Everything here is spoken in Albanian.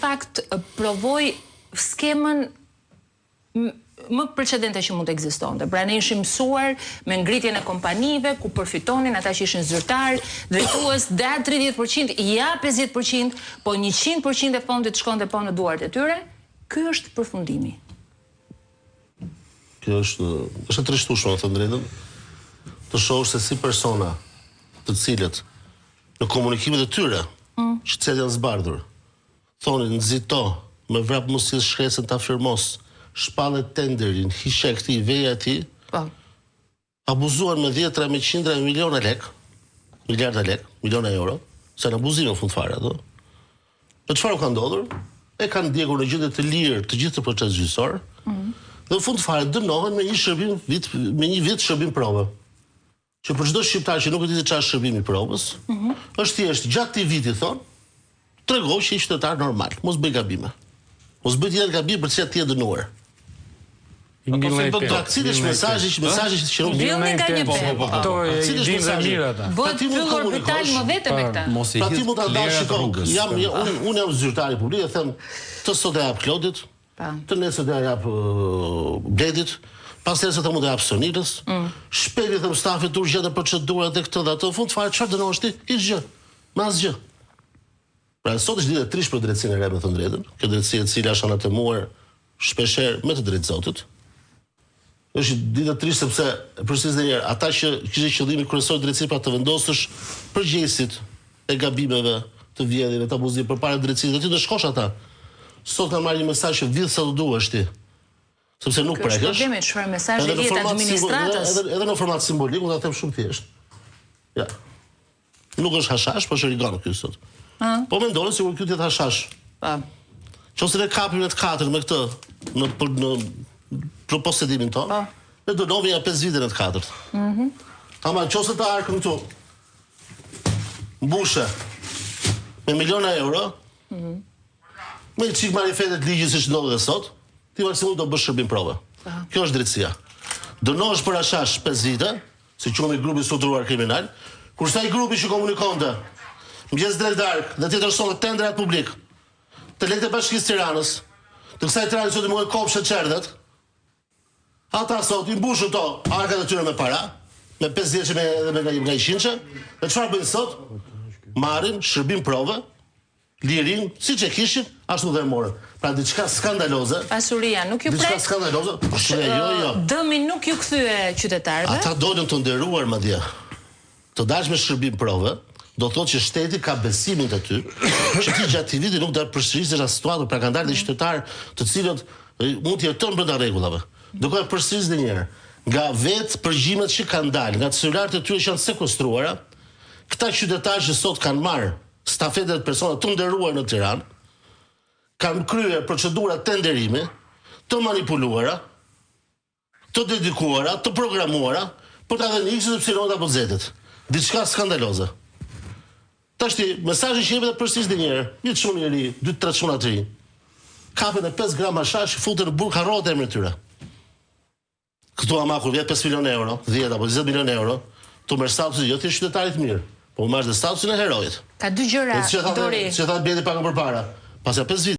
fakt provoi skemën më precedente që mund të ekzistonte. Pra ne ishim mësuar me ngritjen e kompanive ku përfitonin ata që ishin zyrtar, drejtues deri 30%, ja 50%, po 100% e fondit shkonte po në duart e tyre. Ky është përfundimi. Kjo është trishtueshme, të drejtën, të shohësh se si persona të cilët në komunikimet e tyre, që cilët janë zbardhur, thonin nxito, me vrap mos si shkresën ta firmos, shpallë tenderin, hishe këtij, veja ti, abuzuan me 10, me 100, me miliona lek, miliarda lek, miliona euro, se në abuzim në fund fare ato. Në çfarë ka ndodhur? E kanë ndjekur në gjendje të lirë të gjithë të proces gjyqësor, dhe në fund fare dënohen me një vit shërbim prove. Që për çdo shqiptar që nuk e di çfarë është shërbimi i provës, është thjesht gjatë këtij viti thon, tregoj që je qytetar normal, mos bëj gabime. Mos bëj tjetër gabim për çfarë ti je dënuar. Cilësh mesazhi që nuk vjen nga një pem. Ato e dinë dhe mirë ata. Bëhet fyll orbital më vete me këtë. Pra ti mund ta dash shikoj. Unë jam zyrtar i publik, e them të sot e jap Klodit, të nesër e jap Bledit, pastaj se të mund të jap Sonilës. Shpejt i them stafit tur gjatë procedurat e këtë dhe ato, fund fare çfarë dënohesh ti? Hiç gjë. Me asgjë. Pra sot është ditë e trisht për drejtsinë e re, me thënë drejtën. Kjo drejtësi e cila është anatemuar shpeshherë me të drejtë Zotit. Është ditë e trisht sepse përsërisë edhe ata që kishin qëllimin kryesor drejtësi pa të vendosësh përgjegjësit e gabimeve, të vjedhjeve, të abuzimeve përpara drejtësisë, dhe ti të shkosh ata. Sot kanë marrë një mesazh që vjedh sa do duhesh ti. Sepse nuk prekesh. Kjo problemi çfarë mesazhi vjet administratës. Edhe në format simbolik, unë ta them shumë thjesht. Ja. Nuk është hashash, po është rigon ky sot. Po mendon se ky të hashash. Po. Qose ne kapim në të katërt me këtë në posedimin tonë, ne do novi ja 5 vite në të katërt. Ama qose të arkëm këtu, mbushe, me miliona euro, me çik marifetet ligjit si ndodhet dhe sot, ti maksimum do bësh shërbim prove. Kjo është drejtësia. Dënohesh për hashash 5 vite, si quhemi grupi strukturuar kriminal, kurse ai grupi që komunikonte mëngjes drejt dark dhe tjetër sonte tendrat publik, të lekët e Bashkisë Tiranës, të kësaj Tiranë sot i mohojnë kopshët çerdhet. Ata sot i mbushën to arkat e tyre me para, me 50 dhe me 100, dhe çfarë bëjnë sot? Marrin shërbim prove, lirin, siç e kishin, ashtu dhe e morën. Pra diçka skandaloze. Pasuria nuk ju pret. Diçka skandaloze. Jo. Dëmi nuk ju kthye qytetarëve. Ata dolën të nderuar madje. Të dash me shërbim prove, do thotë që shteti ka besimin te ty, që ti gjatë këtij viti nuk do të përsërisësh atë situatë, pra kanë dalë qytetarë të cilët mund të jetojnë brenda rregullave. Do të përsërisë edhe një herë. Nga vetë përgjimet që kanë dalë, nga celularet e tyre që janë sekuestruara, këta qytetarë që sot kanë marrë stafetet persona të nderuar në Tiranë, kanë kryer procedura tenderimi, të manipuluara, të dedikuara, të programuara, për ta dhënë X-it, Y-it apo Z-it. Diçka skandaloze. Tashti, mesazhi që jepet përsërisë edhe një herë, një çun i ri, 2-3 çuna të rinj. Kapen e 5 gram hashash, futen në burg, harrohet emri i tyre. Këtu ama kur vjet 5 milionë euro, 10 apo 20 milionë euro, tu merr statusin jo ti qytetarit mirë, po marrësh statusin e herojit. Ka dy gjëra, Dori. Që tha Bedi pak më përpara. Pas 5 vite